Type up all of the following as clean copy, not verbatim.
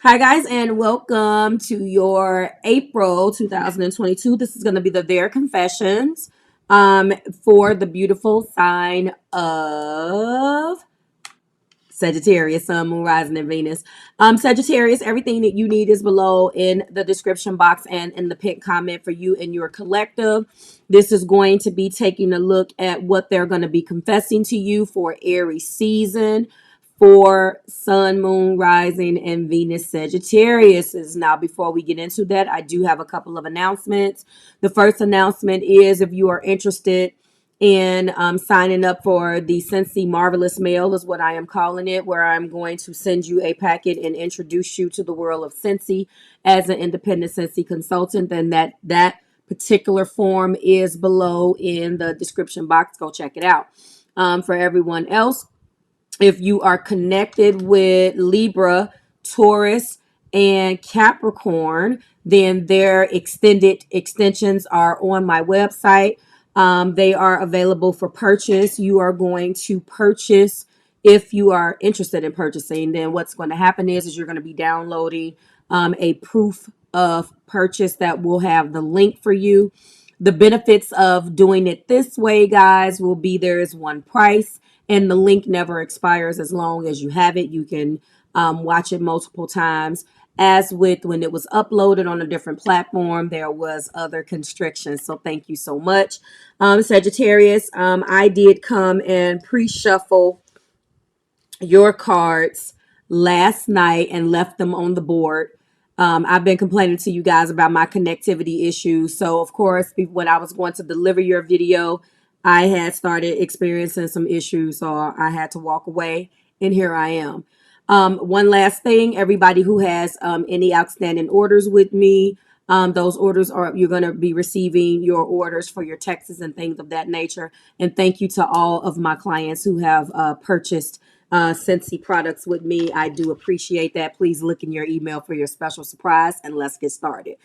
Hi, guys, and welcome to your April 2022. This is going to be their confessions for the beautiful sign of Sagittarius, Sun, Moon, Rising, and Venus. Sagittarius, everything that you need is below in the description box and in the pinned comment for you and your collective. This is going to be taking a look at what they're going to be confessing to you for Aries season for Sun, Moon, Rising, and Venus Sagittarius. Now, before we get into that, I do have a couple of announcements. The first announcement is if you are interested in signing up for the Scentsy Marvelous Mail is what I am calling it, where I'm going to send you a packet and introduce you to the world of Scentsy as an independent Scentsy consultant. Then that particular form is below in the description box. Go check it out. For everyone else, if you are connected with Libra, Taurus, and Capricorn, then their extensions are on my website. They are available for purchase. You are going to purchase if you are interested in purchasing. Then what's going to happen is you're going to be downloading a proof of purchase that will have the link for you. The benefits of doing it this way, guys, will be there is one price and the link never expires as long as you have it. You can watch it multiple times. As with when it was uploaded on a different platform, there was other constrictions. So thank you so much. Sagittarius, I did come and pre-shuffle your cards last night and left them on the board. I've been complaining to you guys about my connectivity issues. So, of course, when I was going to deliver your video, I had started experiencing some issues. So I had to walk away. And here I am. One last thing, everybody who has any outstanding orders with me, those orders are, you're going to be receiving your orders for your texts and things of that nature. And thank you to all of my clients who have purchased Scentsy products with me. I do appreciate that. Please look in your email for your special surprise, and let's get started.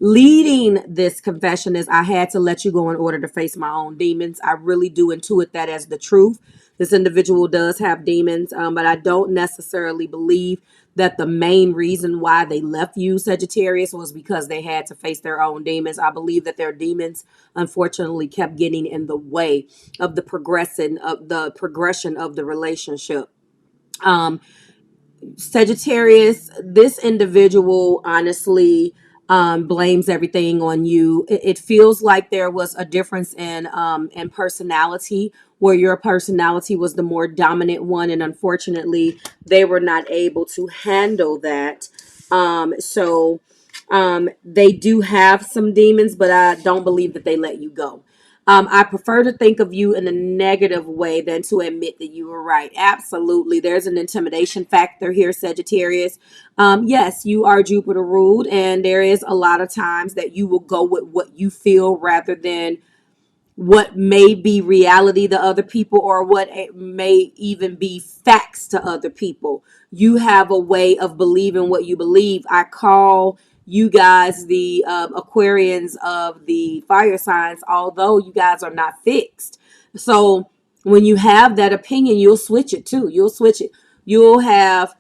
Leading this confession is I had to let you go in order to face my own demons. I really do intuit that as the truth. This individual does have demons, but I don't necessarily believe that the main reason why they left you, Sagittarius, was because they had to face their own demons. I believe that their demons, unfortunately, kept getting in the way of the progression of the relationship. Um, Sagittarius, this individual honestly blames everything on you. It feels like there was a difference in personality, where your personality was the more dominant one, and unfortunately, they were not able to handle that. They do have some demons, but I don't believe that they let you go. I prefer to think of you in a negative way than to admit that you were right. Absolutely. There's an intimidation factor here, Sagittarius. Yes, you are Jupiter ruled, and there is a lot of times that you will go with what you feel rather than what may be reality to other people, or what it may even be facts to other people. You have a way of believing what you believe. I call you guys the Aquarians of the fire signs, although you guys are not fixed. So when you have that opinion, you'll switch it too. You'll switch it. You'll have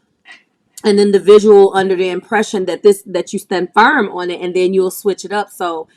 an individual under the impression that you stand firm on it, and then you'll switch it up. So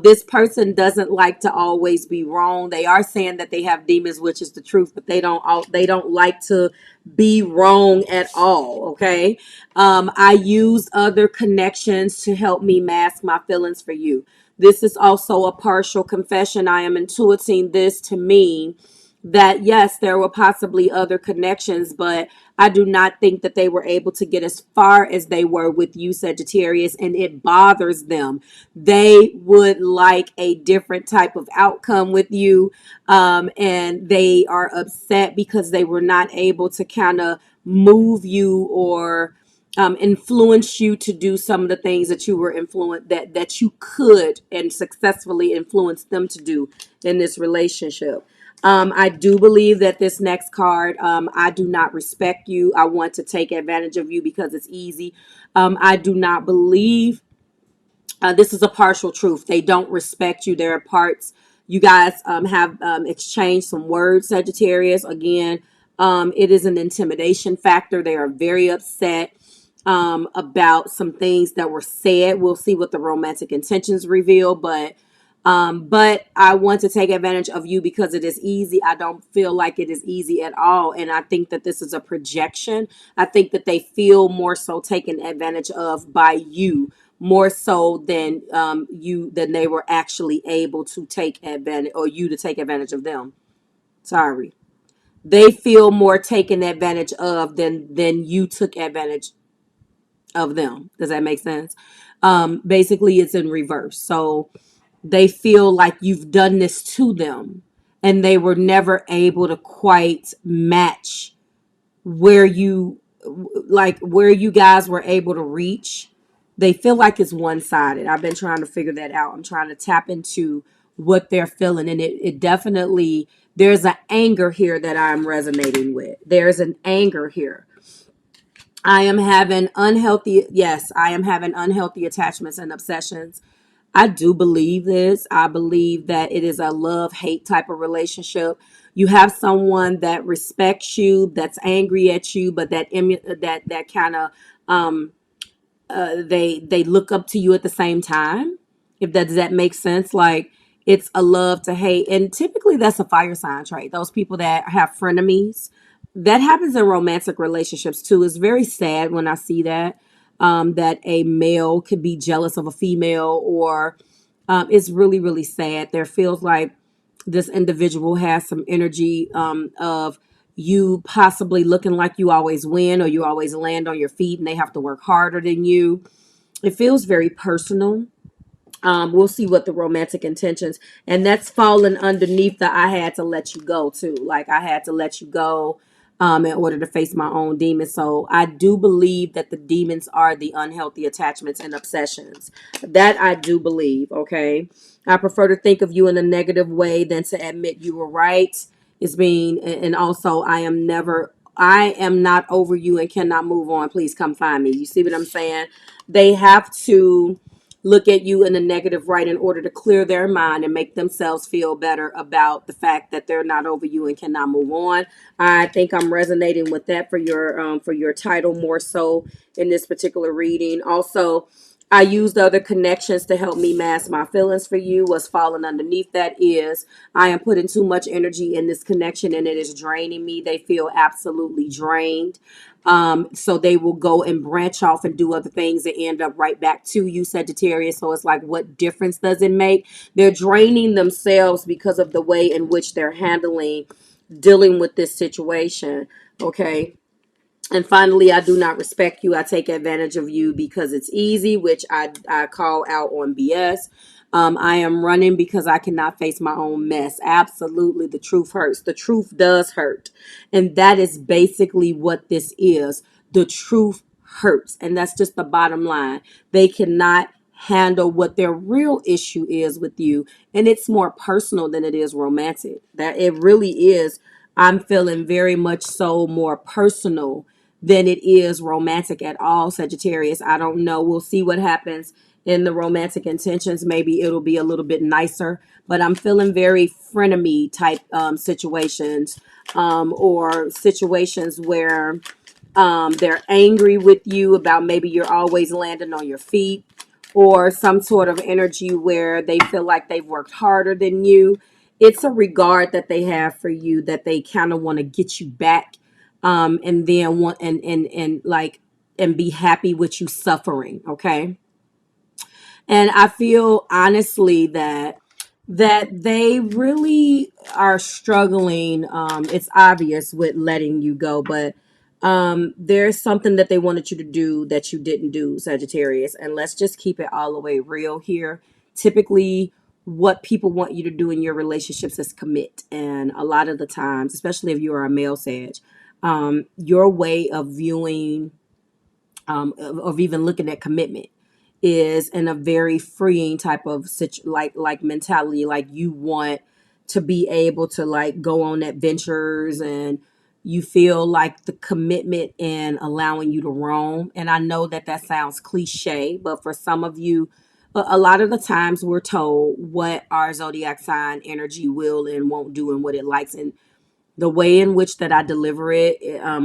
this person doesn't like to always be wrong. They are saying that they have demons, which is the truth, but they don't like to be wrong at all. Okay. I use other connections to help me mask my feelings for you. This is also a partial confession. I am intuiting this to mean that yes, there were possibly other connections, but I do not think that they were able to get as far as they were with you, Sagittarius, and it bothers them. They would like a different type of outcome with you, and they are upset because they were not able to kind of move you or influence you to do some of the things that you were influenced that you could and successfully influence them to do in this relationship. I do believe that this next card, I do not respect you. I want to take advantage of you because it's easy. I do not believe this is a partial truth. They don't respect you. There are parts you guys have exchanged some words, Sagittarius. Again, it is an intimidation factor. They are very upset. about some things that were said. We'll see what the romantic intentions reveal, but I want to take advantage of you because it is easy. I don't feel like it is easy at all. And I think that this is a projection. I think that they feel more so taken advantage of by you, more so than than they were actually able to take advantage, or you to take advantage of them. Sorry. They feel more taken advantage of than you took advantage of them. Does that make sense? Basically, it's in reverse. So they feel like you've done this to them, and they were never able to quite match where where you guys were able to reach. They feel like it's one-sided. I've been trying to figure that out. I'm trying to tap into what they're feeling, and it definitely, there's an anger here that I'm resonating with. There's an anger here. I am having unhealthy, yes, I am having unhealthy attachments and obsessions. I do believe this. I believe that it is a love-hate type of relationship. You have someone that respects you, that's angry at you, but that kind of they look up to you at the same time. If that, does that make sense? Like, it's a love to hate, and typically that's a fire sign trait. Those people that have frenemies, that happens in romantic relationships too. It's very sad when I see that, that a male could be jealous of a female, or it's really, really sad. There feels like this individual has some energy of you possibly looking like you always win, or you always land on your feet, and they have to work harder than you. It feels very personal. We'll see what the romantic intentions, and that's falling underneath the I had to let you go too. Like, I had to let you go in order to face my own demons. So I do believe that the demons are the unhealthy attachments and obsessions. That I do believe. Okay. I prefer to think of you in a negative way than to admit you were right. It's being, and also I am not over you and cannot move on. Please come find me. You see what I'm saying? They have to look at you in a negative light in order to clear their mind and make themselves feel better about the fact that they're not over you and cannot move on. I think I'm resonating with that for your title more so in this particular reading. Also, I used other connections to help me mask my feelings for you. What's falling underneath that is I am putting too much energy in this connection, and it is draining me. They feel absolutely drained. So they will go and branch off and do other things and end up right back to you, Sagittarius. So it's like, what difference does it make? They're draining themselves because of the way in which they're dealing with this situation. Okay. And finally, I do not respect you. I take advantage of you because it's easy, which I call out on BS. I am running because I cannot face my own mess. Absolutely. The truth hurts. The truth does hurt. And that is basically what this is. The truth hurts. And that's just the bottom line. They cannot handle what their real issue is with you. And it's more personal than it is romantic. That it really is. I'm feeling very much so more personal than it is romantic at all, Sagittarius. I don't know. We'll see what happens in the romantic intentions. Maybe it'll be a little bit nicer, but I'm feeling very frenemy type situations, or situations where they're angry with you about maybe you're always landing on your feet, or some sort of energy where they feel like they've worked harder than you. It's a regard that they have for you that they kind of want to get you back, and then want and like and be happy with you suffering. Okay. And I feel honestly that they really are struggling. It's obvious with letting you go, but there's something that they wanted you to do that you didn't do, Sagittarius. And let's just keep it all the way real here. Typically, what people want you to do in your relationships is commit. And a lot of the times, especially if you are a male Sag, your way of viewing, of even looking at commitment is in a very freeing type of like mentality. Like, you want to be able to like go on adventures, and you feel like the commitment and allowing you to roam. And I know that that sounds cliche, but for some of you, a lot of the times we're told what our zodiac sign energy will and won't do and what it likes. And the way in which that I deliver it,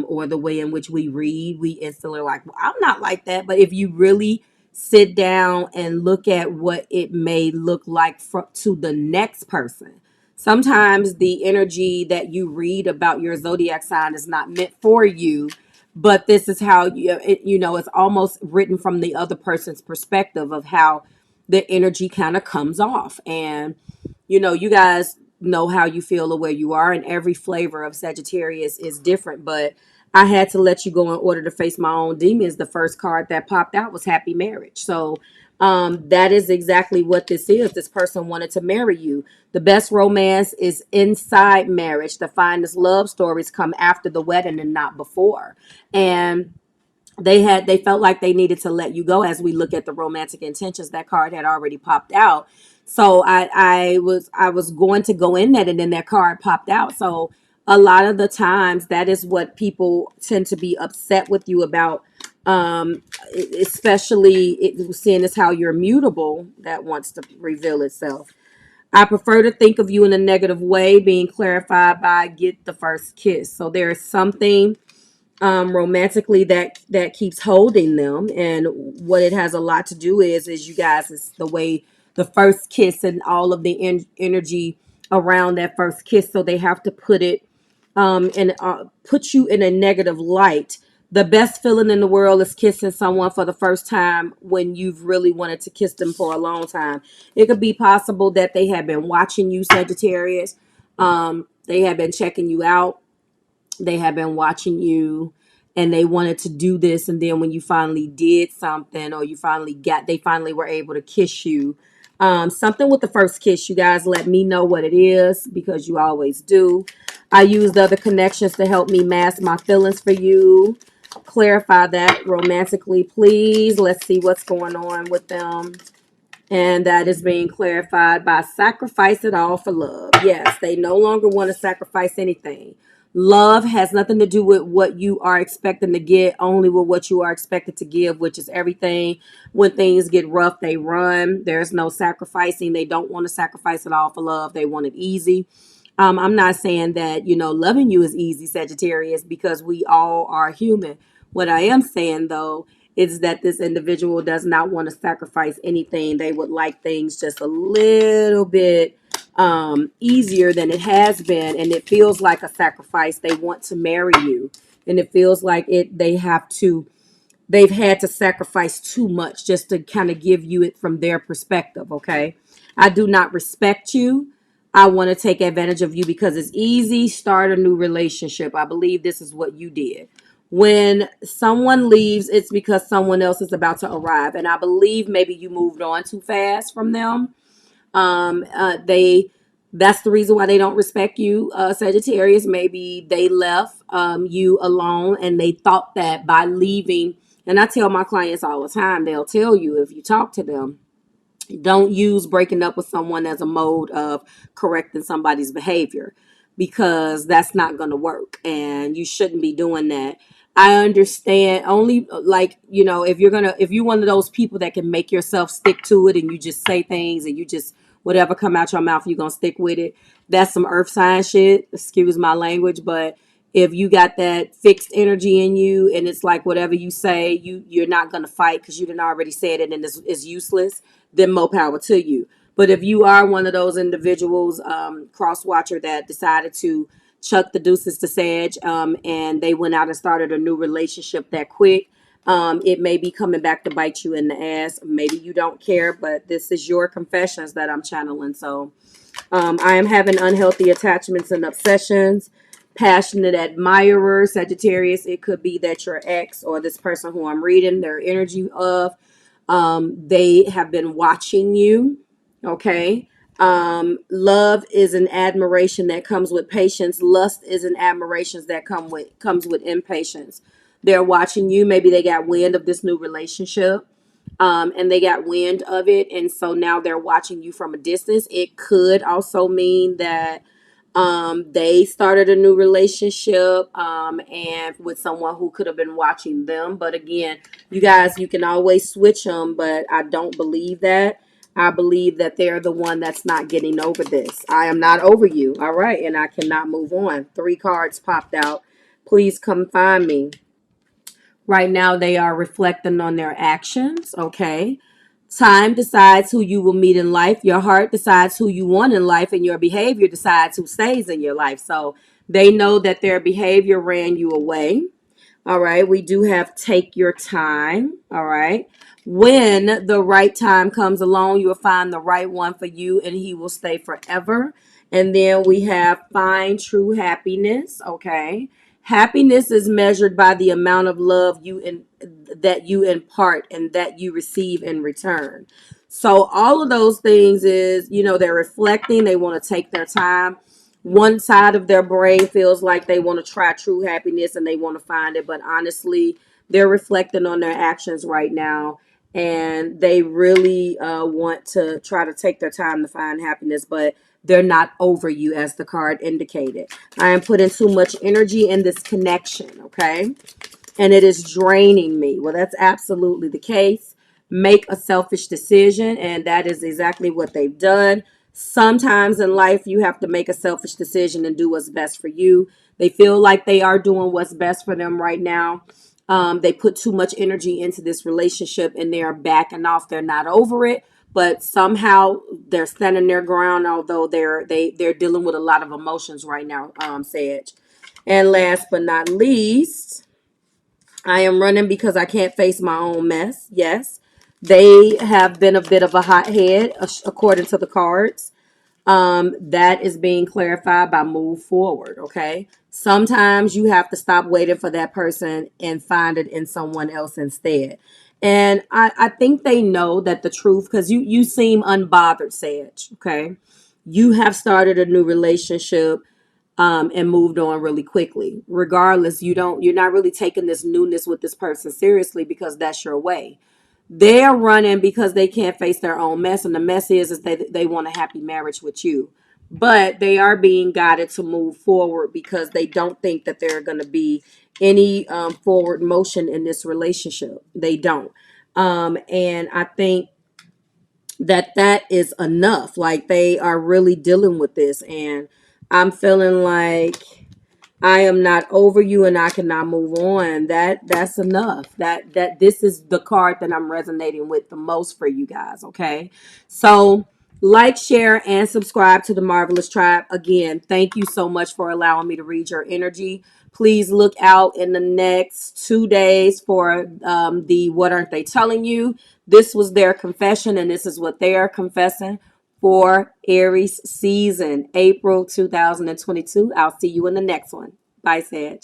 or the way in which we read, we instantly are like, well, I'm not like that. But if you really sit down and look at what it may look like to the next person, sometimes the energy that you read about your zodiac sign is not meant for you. But this is how it's almost written from the other person's perspective of how the energy kind of comes off. And you guys know how you feel or where you are, and every flavor of Sagittarius is different. But I had to let you go in order to face my own demons. The first card that popped out was happy marriage. So that is exactly what this is. This person wanted to marry you. The best romance is inside marriage. The finest love stories come after the wedding and not before. And they felt like they needed to let you go. As we look at the romantic intentions, that card had already popped out. So I was going to go in that, and then that card popped out. So a lot of the times that is what people tend to be upset with you about, especially seeing as how you're mutable, that wants to reveal itself. I prefer to think of you in a negative way, being clarified by get the first kiss. So there is something romantically that keeps holding them, and what it has a lot to do is you guys, is the way the first kiss and all of the energy around that first kiss. So they have to put it and put you in a negative light. The best feeling in the world is kissing someone for the first time when you've really wanted to kiss them for a long time. It could be possible that they have been watching you, Sagittarius. They have been checking you out, they have been watching you, and they wanted to do this. And then when you finally did something, or they finally were able to kiss you. Something with the first kiss, you guys let me know what it is, because you always do. I used other connections to help me mask my feelings for you. Clarify that romantically, please. Let's see what's going on with them. And that is being clarified by sacrifice it all for love. Yes, they no longer want to sacrifice anything. Love has nothing to do with what you are expecting to get, only with what you are expected to give, which is everything. When things get rough, they run. There's no sacrificing. They don't want to sacrifice it all for love. They want it easy. I'm not saying that, loving you is easy, Sagittarius, because we all are human. What I am saying, though, is that this individual does not want to sacrifice anything. They would like things just a little bit easier than it has been, and it feels like a sacrifice. They want to marry you, and it feels like they've had to sacrifice too much just to kind of give you it from their perspective. Okay, I do not respect you. I want to take advantage of you because it's easy. Start a new relationship. I believe this is what you did. When someone leaves, it's because someone else is about to arrive. And I believe maybe you moved on too fast from them. They That's the reason why they don't respect you, Sagittarius. Maybe they left you alone, and they thought that by leaving, and I tell my clients all the time, they'll tell you, if you talk to them, don't use breaking up with someone as a mode of correcting somebody's behavior, because that's not going to work, and you shouldn't be doing that. I understand only, like, if you're one of those people that can make yourself stick to it, and you just say things, and you just, whatever come out your mouth, you're going to stick with it. That's some earth sign shit. Excuse my language, but if you got that fixed energy in you, and it's like whatever you say, you're not going to fight because you didn't already said it, and it's useless, then more power to you. But if you are one of those individuals, cross watcher, that decided to chuck the deuces to Sag, and they went out and started a new relationship that quick, it may be coming back to bite you in the ass. Maybe you don't care, but this is your confessions that I'm channeling. So I am having unhealthy attachments and obsessions. Passionate admirer, Sagittarius. It could be that your ex, or this person who I'm reading their energy of, they have been watching you. Okay. Love is an admiration that comes with patience. Lust is an admiration that comes with impatience. They're watching you. Maybe they got wind of this new relationship, and they got wind of it, and so now they're watching you from a distance. It could also mean that they started a new relationship, and with someone who could have been watching them. But again, you guys, you can always switch them, but I don't believe that. I believe that they're the one that's not getting over this. I am not over you. All right. And I cannot move on. 3 cards popped out. Please come find me. Right now, they are reflecting on their actions. Okay. Time decides who you will meet in life. Your heart decides who you want in life, and your behavior decides who stays in your life. So they know that their behavior ran you away. All right. We do have take your time. All right. When the right time comes along, you'll find the right one for you and he will stay forever. And then we have find true happiness. Okay. Happiness is measured by the amount of love that you impart and that you receive in return. So all of those things is, they're reflecting, they want to take their time. One side of their brain feels like they want to try true happiness and they want to find it, but honestly, they're reflecting on their actions right now, and they really want to try to take their time to find happiness, but they're not over you, as the card indicated. I am putting too much energy in this connection, okay? And it is draining me. Well, that's absolutely the case. Make a selfish decision, and that is exactly what they've done. Sometimes in life, you have to make a selfish decision and do what's best for you. They feel like they are doing what's best for them right now. They put too much energy into this relationship and they are backing off. They're not over it, but somehow they're standing their ground, although they're dealing with a lot of emotions right now, Sag. And last but not least, I am running because I can't face my own mess. Yes, they have been a bit of a hothead, according to the cards. That is being clarified by move forward. Okay. Sometimes you have to stop waiting for that person and find it in someone else instead. And I think they know that the truth, because you seem unbothered, Sag. Okay. You have started a new relationship and moved on really quickly. Regardless, you're not really taking this newness with this person seriously because that's your way. They're running because they can't face their own mess, and the mess is they want a happy marriage with you. But they are being guided to move forward because they don't think that there are going to be any forward motion in this relationship. They don't. And I think that is enough. Like, they are really dealing with this, and I'm feeling like I am not over you and I cannot move on. That's enough. That this is the card that I'm resonating with the most for you guys, okay? So like, share, and subscribe to the Marvelous Tribe. Again, thank you so much for allowing me to read your energy. Please look out in the next 2 days for the What Aren't They Telling You? This was their confession, and this is what they are confessing for Aries season, April 2022. I'll see you in the next one. Bye, Sag.